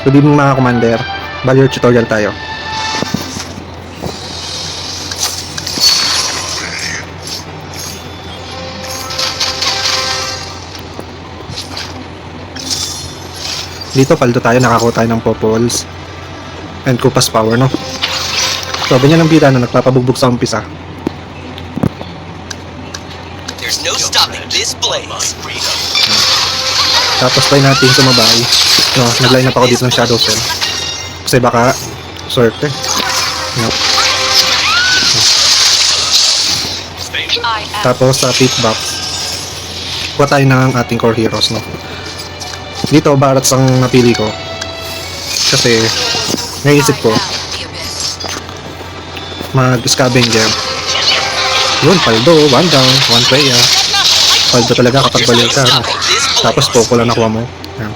Good evening mga commander. Valor tutorial tayo. Dito paldo tayo, nakakuha tayo ng Popols and Kupas Power, no? So, ganyan ang bida na nagpapabugbog sa umpisa. There's no stopping this blaze. Tapos try natin sumabay. No, nag-line up ako dito ng Shadow Cell. Kasi baka swerte. No. Tapos sa pit box, kuha tayo ng ating core heroes, no? Dito, Barats ang napili ko. Kasi, naisip ko, mag-scavenger. Yun, paldo, 1 down, 1 Freya. Paldo talaga kapag balik ka. No? Tapos, Poco lang nakuha mo. Yan.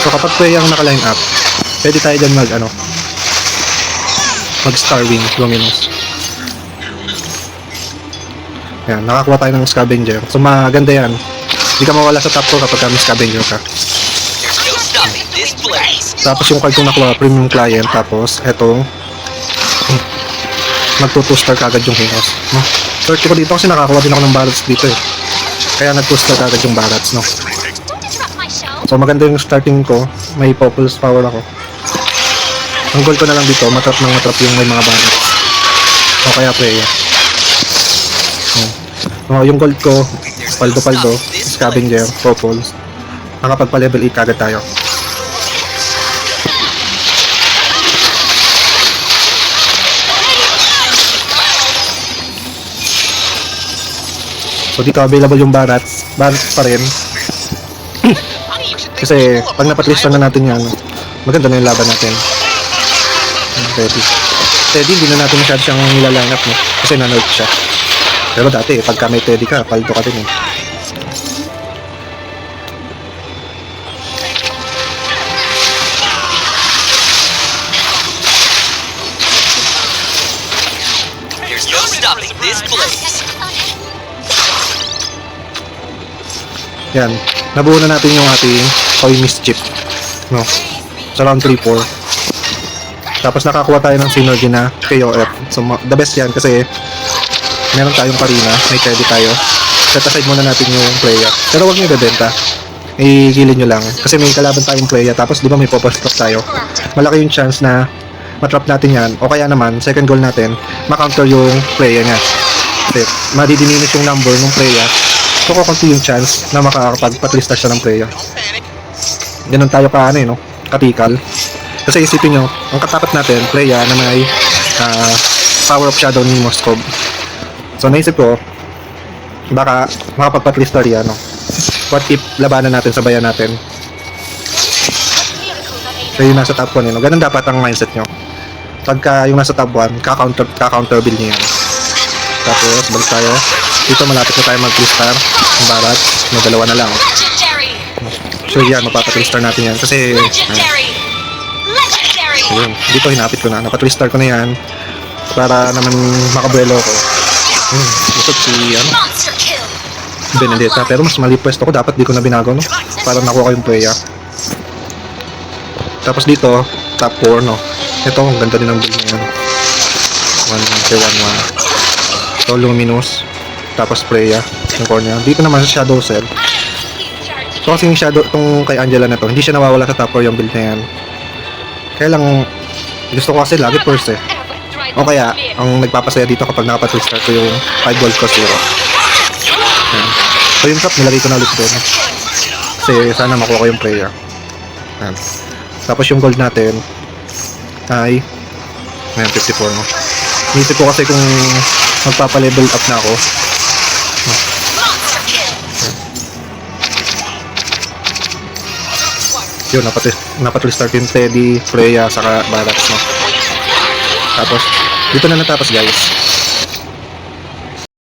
So, kapag Freya ang naka-line up, pwede tayo dyan mag-Starwing, Luminous. Yan, nakakuha tayo ng scavenger. So maganda yan. Hindi ka mawala sa top 4 kapag may scavenger ka. Tapos yung card kong nakuha, premium client. Tapos etong magto-2-star kagad yung heroes, no? Search ko dito kasi nakakuha din ako ng Barats dito eh. Kaya nag-2-star kagad yung Barats, no? So maganda yung starting ko. May Popols power ako. Ang goal ko na lang dito, matrap yung may mga Barats. O kaya Freya. Yung gold ko, paldo, scavenger, Popols. Nakapagpa-level 8 kagad tayo. So dito available yung Barats pa rin. Kasi pag napatlista na natin yan, maganda na yung laban natin. Ready. Teddy, hindi na natin masyado siyang nilaline up, no? Kasi na-nerf siya. Pero dati, pagka may Teddy ka, paldo ka din eh. There's no stopping this blaze. Yan, nabuo na natin yung ating Toy Mischief, no? Sa round 3-4. Tapos nakakuha tayo ng synergy na KOF. So the best yan kasi meron tayong Karina, may Teddy tayo. Set aside muna natin yung Freya. Pero wag nyo ibebenta. Igilin nyo lang. Kasi may kalaban tayong Freya. Tapos di ba may Popol Trap tayo. Malaki yung chance na matrap natin yan. O kaya naman, second goal natin, makounter yung Freya niya. Kasi madidiminish yung number ng Freya. So kukunti yung chance na makakapag-patlista siya ng Freya. Ganun tayo katikal. Kasi isipin nyo, ang katapat natin, Freya na may Power of Shadow ni Moskov. So naisip ko, baka makapagpatlista riyan, no? What if labanan natin, sabayan natin? So yung nasa top 1, no? Ganun dapat ang mindset nyo. Pagka yung nasa top 1, ka-counter build nyo yan. Tapos, balik tayo. Dito malapit na tayo mag-3-star. Ang Barats, may dalawa na lang. So yan, mapapatristar natin yan. Kasi, ayun, dito hinapit ko na. Napatristar ko na yan. Para naman makabuelo ko. Usap si Benedetta. Pero mas mali pwesto ko. Dapat di ko na binago, no? Para nakuha ko yung Freya. Tapos dito, top 4, no? Ito, ang ganda din ng build niya. 1-1-1. Ito, Luminous. Tapos Freya. Yung core niya. Dito naman sa Shadow Cell. So kasi yung Shadow, itong kay Angela na to, hindi siya nawawala sa top 4 yung build na yan. Kaya lang, gusto ko kasi lagi first eh. O kaya, ang nagpapasaya dito kapag nakapag-restart ko yung 5 gold cost zero. Yan. So yung cup, nilagay ko na ulit doon. Kasi sana makuha ko yung Freya. Yan. Tapos yung gold natin ay 54, no? Inisip ko kasi kung magpapa-level up na ako. Yun, napat-restart yung Teddy, Freya, saka Barats, no? Tapos, dito na natapos guys.